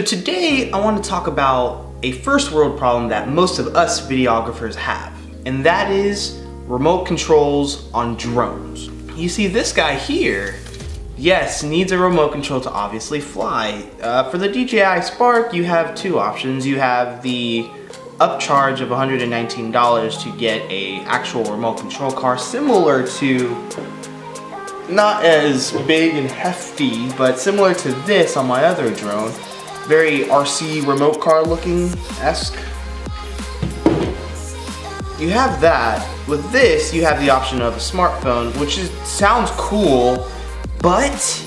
today I want to talk about a first world problem that most of us videographers have, and that is remote controls on drones. You see, this guy here, yes, needs a remote control to obviously fly. For the DJI Spark, you have two options. You have the upcharge of $119 to get a actual remote control car similar to, not as big and hefty, but similar to this on my other drone. Very RC remote car looking-esque. You have that. With this, you have the option of a smartphone, which sounds cool, but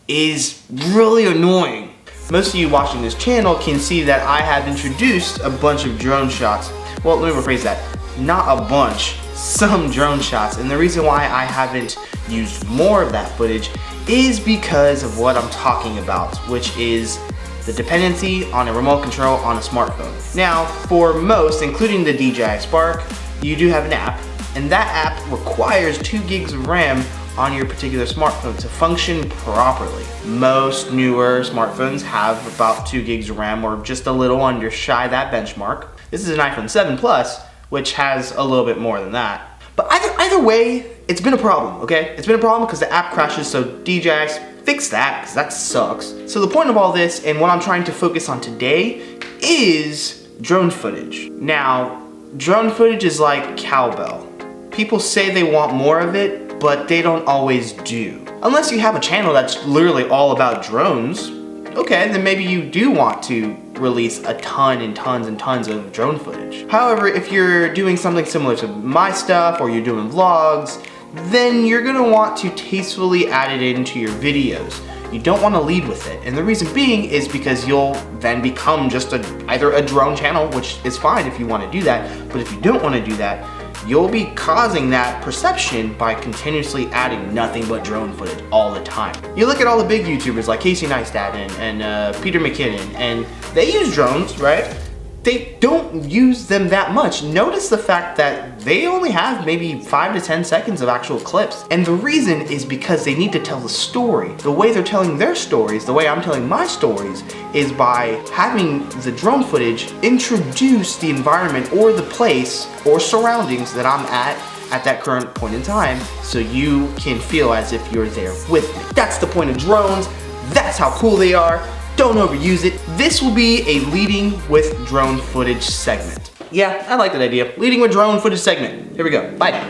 is really annoying. Most of you watching this channel can see that I have introduced a bunch of drone shots. Well, let me rephrase that. Not a bunch, some drone shots. And the reason why I haven't used more of that footage is because of what I'm talking about, which is the dependency on a remote control on a smartphone. Now, for most, including the DJI Spark, you do have an app, and that app requires 2 gigs of RAM on your particular smartphone to function properly. Most newer smartphones have about 2 gigs of RAM, or just a little under shy that benchmark. This is an iPhone 7 Plus, which has a little bit more than that. But either way, it's been a problem, okay? It's been a problem because the app crashes, so DJI fix that, because that sucks. So the point of all this, and what I'm trying to focus on today, is drone footage. Now, drone footage is like cowbell. People say they want more of it, but they don't always do. Unless you have a channel that's literally all about drones, okay, then maybe you do want to release a ton and tons and tons of drone footage. However, if you're doing something similar to my stuff, or you're doing vlogs, then you're gonna want to tastefully add it into your videos. You don't want to lead with it, and the reason being is because you'll then become just either a drone channel, which is fine if you want to do that, but if you don't want to do that, you'll be causing that perception by continuously adding nothing but drone footage all the time. You look at all the big YouTubers like Casey Neistat and Peter McKinnon, and they use drones, right? They don't use them that much. Notice the fact that they only have maybe 5 to 10 seconds of actual clips. And the reason is because they need to tell the story. The way they're telling their stories, the way I'm telling my stories, is by having the drone footage introduce the environment or the place or surroundings that I'm at that current point in time, so you can feel as if you're there with me. That's the point of drones. That's how cool they are. Don't overuse it. This will be a leading with drone footage segment. Yeah, I like that idea. Leading with drone footage segment. Here we go. Bye.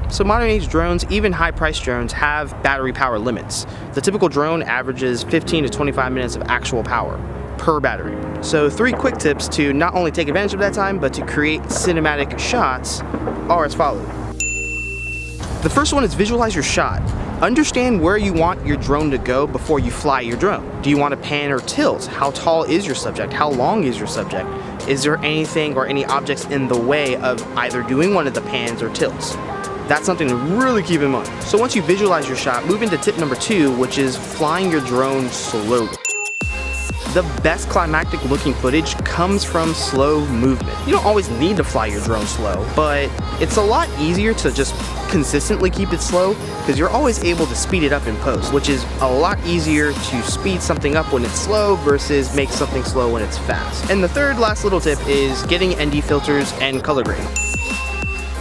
So modern age drones, even high priced drones, have battery power limits. The typical drone averages 15 to 25 minutes of actual power per battery. So 3 quick tips to not only take advantage of that time, but to create cinematic shots are as follows. The first one is visualize your shot. Understand where you want your drone to go before you fly your drone. Do you want to pan or tilt? How tall is your subject? How long is your subject? Is there anything or any objects in the way of either doing one of the pans or tilts? That's something to really keep in mind. So once you visualize your shot, move into tip number 2, which is flying your drone slowly. The best climactic looking footage comes from slow movement. You don't always need to fly your drone slow, but it's a lot easier to just consistently keep it slow because you're always able to speed it up in post, which is a lot easier to speed something up when it's slow versus make something slow when it's fast. And the third last little tip is getting ND filters and color grading.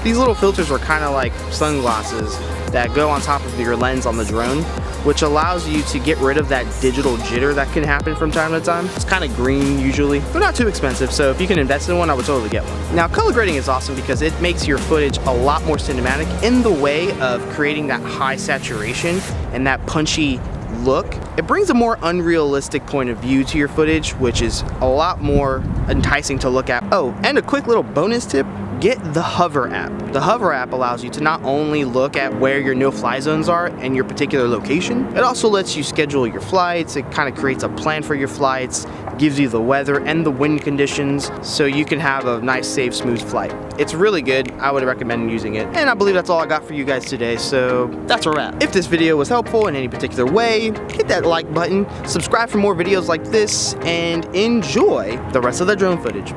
These little filters are kind of like sunglasses that go on top of your lens on the drone, which allows you to get rid of that digital jitter that can happen from time to time. It's kind of green usually. They're not too expensive, so if you can invest in one, I would totally get one. Now, color grading is awesome because it makes your footage a lot more cinematic in the way of creating that high saturation and that punchy look. It brings a more unrealistic point of view to your footage, which is a lot more enticing to look at. Oh, and a quick little bonus tip, get the Hover app. The Hover app allows you to not only look at where your no-fly zones are in your particular location, it also lets you schedule your flights. It kind of creates a plan for your flights, gives you the weather and the wind conditions so you can have a nice, safe, smooth flight. It's really good. I would recommend using it. And I believe that's all I got for you guys today, so that's a wrap. If this video was helpful in any particular way, hit that like button, subscribe for more videos like this, and enjoy the rest of the drone footage.